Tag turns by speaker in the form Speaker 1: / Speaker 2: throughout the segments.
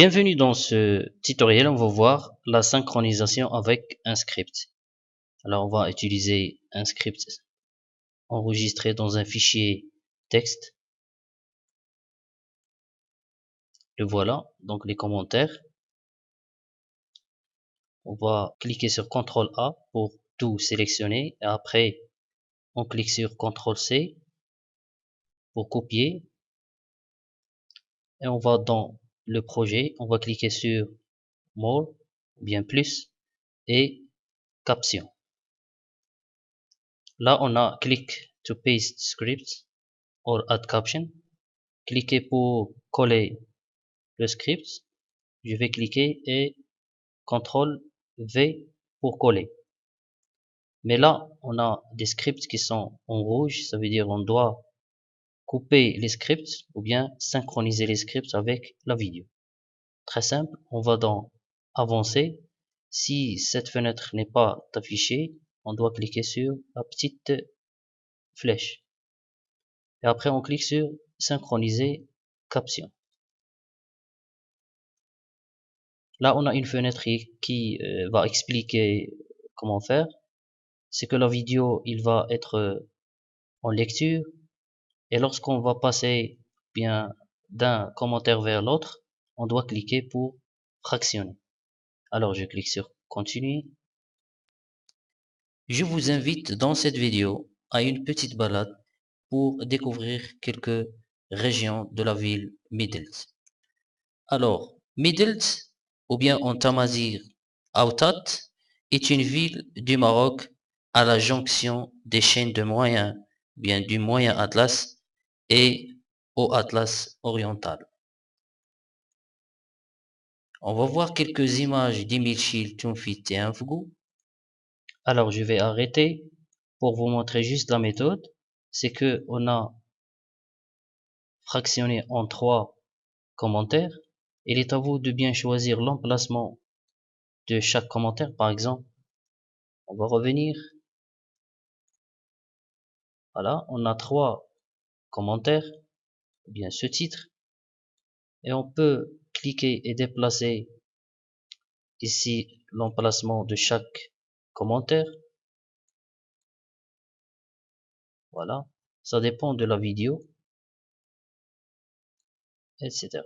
Speaker 1: Bienvenue dans ce tutoriel, on va voir la synchronisation avec un script. Alors on va utiliser un script enregistré dans un fichier texte. Le voilà, donc les commentaires. On va cliquer sur CTRL A pour tout sélectionner et après on clique sur CTRL C pour copier et on va dans le projet, on va cliquer sur More ou bien plus et caption. Là on a click to paste script or add caption. Cliquez pour coller le script. Je vais cliquer et CTRL V pour coller. Mais là, on a des scripts qui sont en rouge, ça veut dire on doit couper les scripts ou bien synchroniser les scripts avec la vidéo. Très simple, on va dans Avancer. Si cette fenêtre n'est pas affichée, on doit cliquer sur la petite flèche. Et après, on clique sur Synchroniser caption. Là, on a une fenêtre qui va expliquer comment faire. C'est que la vidéo, il va être en lecture et lorsqu'on va passer bien d'un commentaire vers l'autre, on doit cliquer pour fractionner. Alors, je clique sur Continuer. Je vous invite dans cette vidéo à une petite balade pour découvrir quelques régions de la ville Midelt. Alors, Midelt, ou bien en Tamazigh, Outat, est une ville du Maroc à la jonction des chaînes de moyen, bien du moyen Atlas et au Atlas oriental. On va voir quelques images d'Imilchil, Tumfit et Infgou. Alors, je vais arrêter pour vous montrer juste la méthode. C'est que on a fractionné en 3 commentaires. Il est à vous de bien choisir l'emplacement de chaque commentaire. Par exemple, on va revenir. Voilà, on a 3 commentaires, ou bien ce titre, et on peut cliquer et déplacer ici l'emplacement de chaque commentaire. Voilà, ça dépend de la vidéo, etc.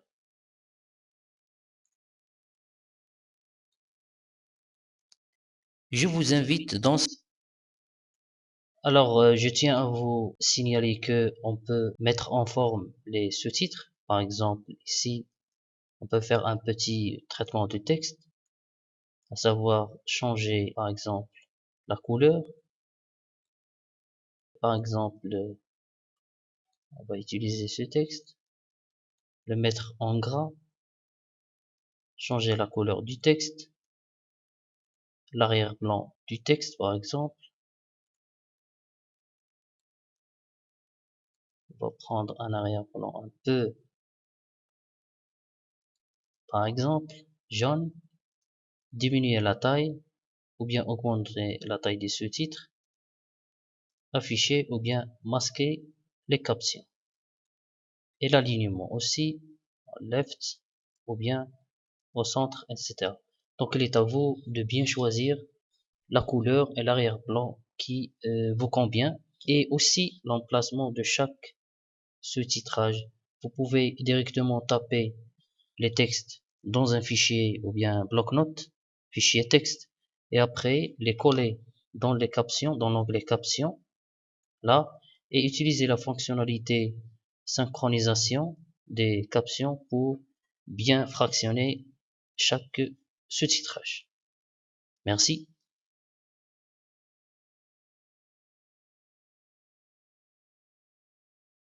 Speaker 1: Je vous invite dans... Alors, je tiens à vous signaler que on peut mettre en forme les sous-titres. Par exemple, ici, on peut faire un petit traitement de texte, à savoir changer, par exemple, la couleur. Par exemple, on va utiliser ce texte, le mettre en gras, changer la couleur du texte, l'arrière-plan du texte, par exemple. On va prendre un arrière-plan un peu, par exemple, jaune, diminuer la taille, ou bien augmenter la taille des sous-titres, afficher ou bien masquer les captions. Et l'alignement aussi, left, ou bien au centre, etc. Donc il est à vous de bien choisir la couleur et l'arrière-plan qui vous convient et aussi l'emplacement de chaque sous-titrage. Vous pouvez directement taper les textes dans un fichier ou bien un bloc-notes, fichier texte, et après les coller dans les captions, dans l'onglet captions, là, et utiliser la fonctionnalité synchronisation des captions pour bien fractionner chaque sous-titrage. Merci.